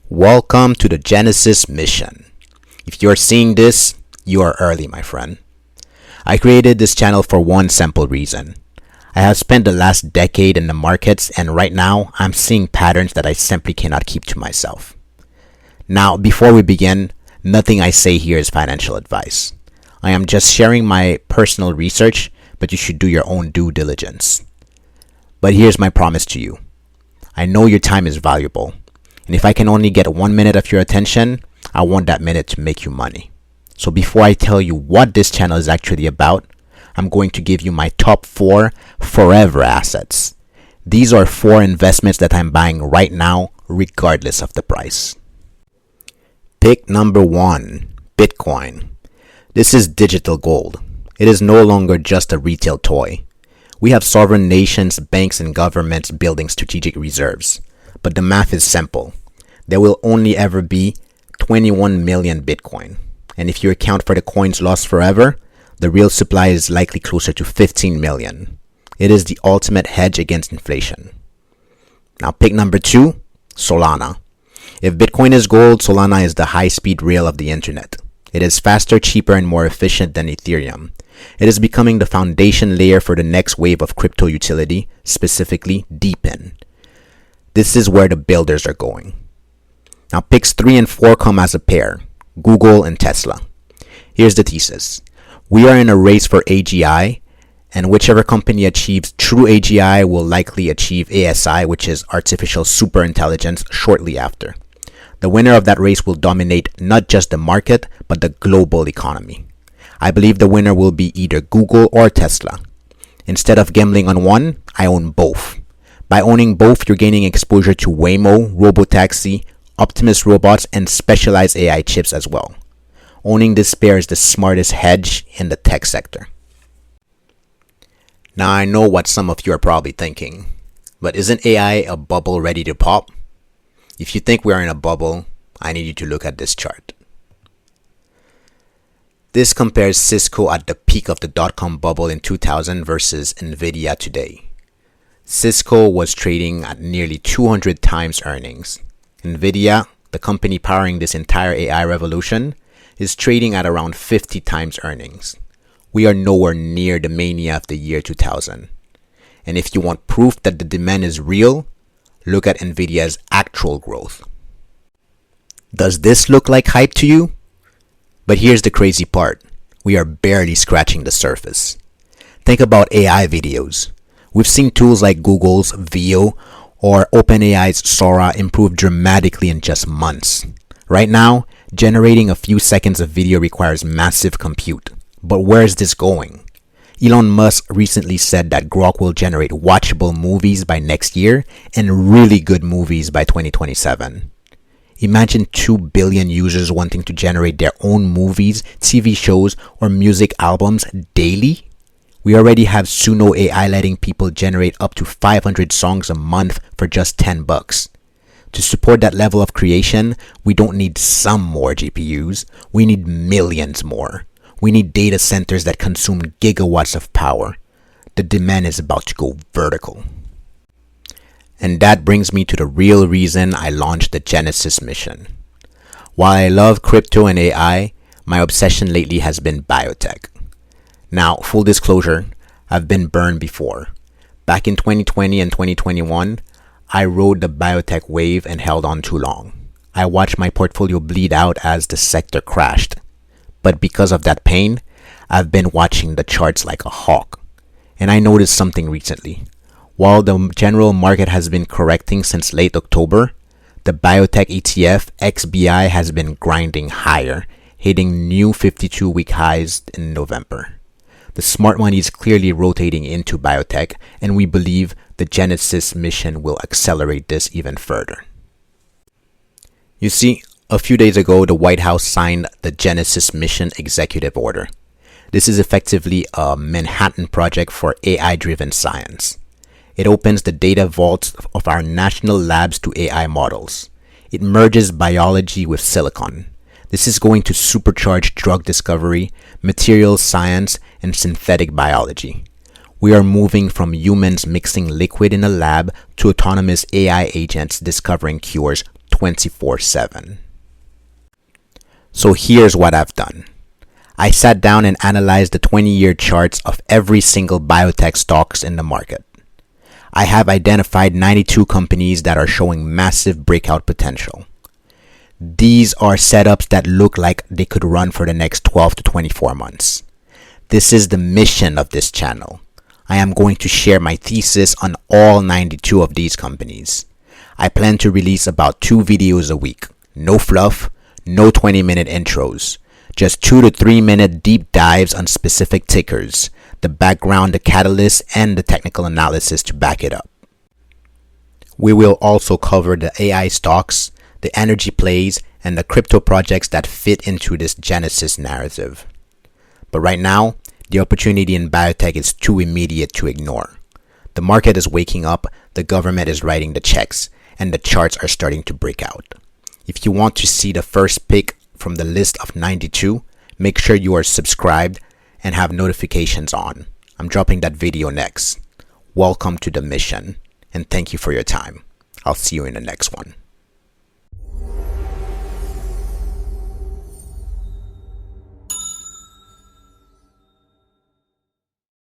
Welcome to the Genesis mission. If you're seeing this, you are early, my friend. I created this channel for one simple reason. I have spent the last decade in the markets, and right now I'm seeing patterns that I simply cannot keep to myself. Now, before we begin, nothing I say here is financial advice. I am just sharing my personal research, but you should do your own due diligence. But here's my promise to you. I know your time is valuable. And if I can only get 1 minute of your attention, I want that minute to make you money. So before I tell you what this channel is actually about, I'm going to give you my top 4 forever assets. These are 4 investments that I'm buying right now, regardless of the price. Pick number 1, Bitcoin. This is digital gold. It is no longer just a retail toy. We have sovereign nations, banks, and governments building strategic reserves. But the math is simple. There will only ever be 21 million Bitcoin. And if you account for the coins lost forever, the real supply is likely closer to 15 million. It is the ultimate hedge against inflation. Now pick number 2, Solana. If Bitcoin is gold, Solana is the high-speed rail of the internet. It is faster, cheaper, and more efficient than Ethereum. It is becoming the foundation layer for the next wave of crypto utility, specifically DePIN. This is where the builders are going. Now picks 3 and 4 come as a pair, Google and Tesla. Here's the thesis. We are in a race for AGI, and whichever company achieves true AGI will likely achieve ASI, which is artificial superintelligence, shortly after. The winner of that race will dominate not just the market, but the global economy. I believe the winner will be either Google or Tesla. Instead of gambling on one, I own both. By owning both, you're gaining exposure to Waymo, Robotaxi, Optimus robots, and specialized AI chips as well. Owning this pair is the smartest hedge in the tech sector. Now I know what some of you are probably thinking, but isn't AI a bubble ready to pop? If you think we are in a bubble, I need you to look at this chart. This compares Cisco at the peak of the dot-com bubble in 2000 versus Nvidia today. Cisco was trading at nearly 200 times earnings. Nvidia, the company powering this entire AI revolution, is trading at around 50 times earnings. We are nowhere near the mania of the year 2000. And if you want proof that the demand is real, look at Nvidia's actual growth. Does this look like hype to you? But here's the crazy part. We are barely scratching the surface. Think about AI videos. We've seen tools like Google's Veo or OpenAI's Sora improve dramatically in just months. Right now, generating a few seconds of video requires massive compute. But where is this going? Elon Musk recently said that Grok will generate watchable movies by next year and really good movies by 2027. Imagine 2 billion users wanting to generate their own movies, TV shows, or music albums daily. We already have Suno AI letting people generate up to 500 songs a month for just $10. To support that level of creation, we don't need some more GPUs. We need millions more. We need data centers that consume gigawatts of power. The demand is about to go vertical. And that brings me to the real reason I launched the Genesis mission. While I love crypto and AI, my obsession lately has been biotech. Now, full disclosure, I've been burned before. Back in 2020 and 2021, I rode the biotech wave and held on too long. I watched my portfolio bleed out as the sector crashed. But because of that pain, I've been watching the charts like a hawk. And I noticed something recently. While the general market has been correcting since late October, the biotech ETF XBI has been grinding higher, hitting new 52-week highs in November. The smart money is clearly rotating into biotech, and we believe the Genesis mission will accelerate this even further. You see, a few days ago, the White House signed the Genesis mission executive order. This is effectively a Manhattan Project for AI-driven science. It opens the data vaults of our national labs to AI models. It merges biology with silicon. This is going to supercharge drug discovery, materials science, and synthetic biology. We are moving from humans mixing liquid in a lab to autonomous AI agents discovering cures 24/7. So here's what I've done. I sat down and analyzed the 20-year charts of every single biotech stocks in the market. I have identified 92 companies that are showing massive breakout potential. These are setups that look like they could run for the next 12 to 24 months. This is the mission of this channel. I am going to share my thesis on all 92 of these companies. I plan to release about 2 videos a week. No fluff, no 20-minute intros. Just 2 to 3 minute deep dives on specific tickers, the background, the catalyst, and the technical analysis to back it up. We will also cover the AI stocks, the energy plays, and the crypto projects that fit into this Genesis narrative. But right now, the opportunity in biotech is too immediate to ignore. The market is waking up, the government is writing the checks, and the charts are starting to break out. If you want to see the first pick from the list of 92, make sure you are subscribed and have notifications on. I'm dropping that video next. Welcome to the mission, and thank you for your time. I'll see you in the next one.